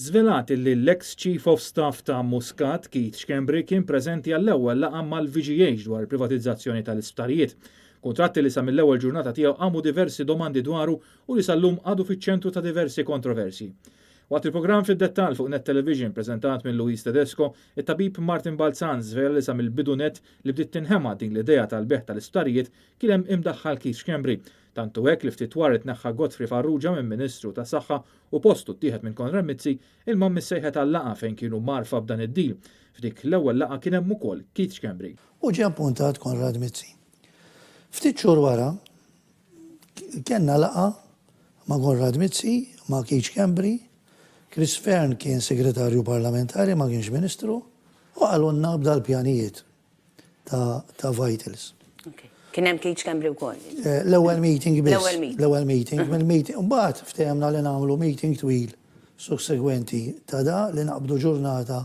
Żvelat li l-ex Chief of Staff ta' Muscat, Keith Schembri, kien preżenti għall-ewwel laqgħa mal-VGH dwar privatizzazzjoni tal-isptarijiet. Kontratti li sa mill-ewwel ġurnata tiegħu għamu diversi domandi dwaru u li sal-lum għadu fiċ-ċentru ta' diversi kontroversi. Waqt il-programm fid-dettall fuq Net Television preżentat minn Luis Tedesco, it-tabib Martin Balzan żvela li sa mill-bidu net li bdiet tinħema din l-idea tal-beħ tal-isptarijiet kien hemm imdaħħal Keith Schembri. Tantu hekk li ftit wara tneħħa Godfrey Farrugia minn Ministru tas-Saħħa u postu ttieħed minn Konrad Mizzi, il-mam missejħet għall-laqgħa fejn kienu marfa b'dan id-deal. F'dik l-ewwel laqgħa kien hemm ukoll Keith Schembri. U ġie appuntat Konrad Mizzi. Ftit xhur wara kellna laqgħa ma' Konrad Mizzi, ma' Keith Schembri, Chris Fern kien segretarju parlamentari ma' kienx Ministru u għalunna b'da l-pjanijiet ta' Vitals. Kien hemm Keith Schembri wkoll. L-ewwel meeting biss. L-ewwel meeting. Mill-meeting. Mbagħad ftehemna li nagħmlu meeting twil sussegwenti ta' da li naqbdu ġurnata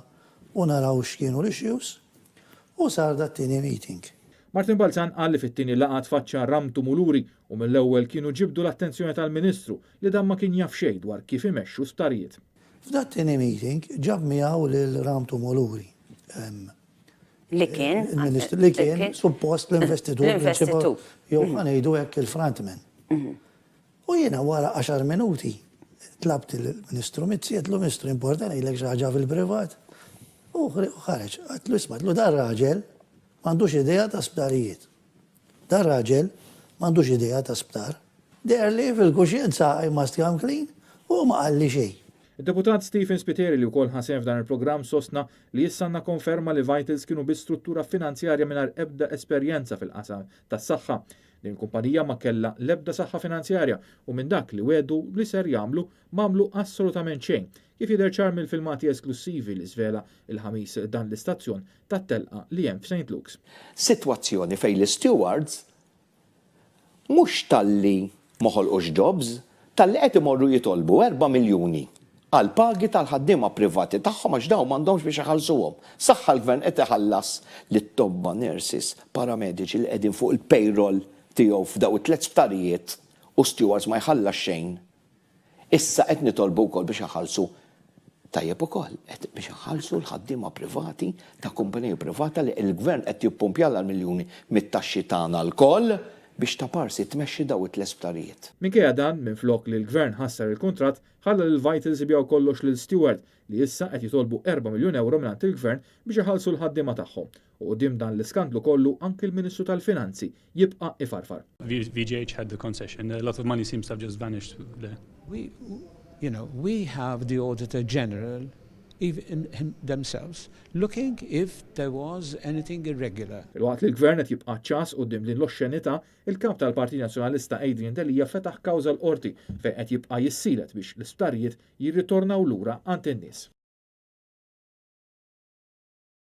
u naraw x'kienu l-issues u sar dat-tieni meeting. Martin Balzan qal li fit-tieni laqgħa tfaċċa ramtu muluri u mill-ewwel kienu ġibdu l-attenzjoni tal-Ministru li dan ma kien jaf xejn dwar kif imexxu sptarijiet. F'dat-tieni meeting ġab miegħu lil Ramtu Muluri. Li kien? Il-Ministru li kien suppost l-investitur prinċipali. Jew ħanejdu hekk il-frontman. U jiena wara 10 minuti tlabt il-Ministru Mizzi qedlu Ministru importanti jgħidlek xi ħaġa fil-privat. U ħareġ, għatlu isma' tlu dar raġel m'għandux idea ta' sptarijiet. Dar raġel m'għandux idea ta' sptar. Derli fil-kuxjenza I must come clean u ma qalli xejn. Il-deputat Stephen Spiteri li wkoll ħasem f'dan il-programm sostna li jissanna konferma li Vitals kienu bi struttura finanzjarja mingħajr ebda esperjenza fil-qasam tas-saħħa. Din il-kumpanija ma kellha l-ebda saħħa finanzjarja u minn dak li wedu li ser jagħmlu m'għamlu assolutament xejn. Kif jidher ċar mill-filmati esklusivi li żvela il-ħamis dan l-istazzjon tat-telqa li hemm f'St. Luke's. Sitwazzjoni fejn l-stewards mhux talli ma ħolqux jobs, talli qed imorru jitolbu 4 miljuni għal pagi tal-ħaddiema privati tagħhom għax dawn m'għandhomx biex iħallsuhom. Saħħa l-gvern qed iħallas lit-tobba nurses, paramediċi li qegħdin fuq il-payroll tiegħu f'daw it-tliet sptarijiet u stewards ma jħallas xejn. Issa qed nitolbu wkoll biex iħallsu tajjeb ukoll qed biex iħallsu l-ħaddiema privati ta' kumpaniji privata li l-gvern qed jippumpjala l-miljuni mit-taxxi tagħna lkoll biex ta' parsi tmexxi daw it-tliet sptarijiet. Minkejja dan minflok li l-gvern ħassar il-kuntratt ħalla lil Vitals ibjaw kollox lil Stewart li issa qed jitolbu 4 miljun euro mingħand il-gvern biex iħallsu l-ħaddiema tagħhom. U qudiem dan l-iskandlu kollu anke l-Ministru tal-Finanzi jibqa' ifarfar. VGH had the concession. A lot of money seems to have just vanished there. We have the Auditor General even themselves looking if there was anything irregular. Il-waqt li l-gvern qed jibqa' ċas quddiem din l-oxxenità, il-kap tal-Partit Nazzjonalista Adrian Delija fetaħ kawża l-qorti fejn qed jibqa' jissielet biex l-isptarijiet jirritornaw lura għand in-nies.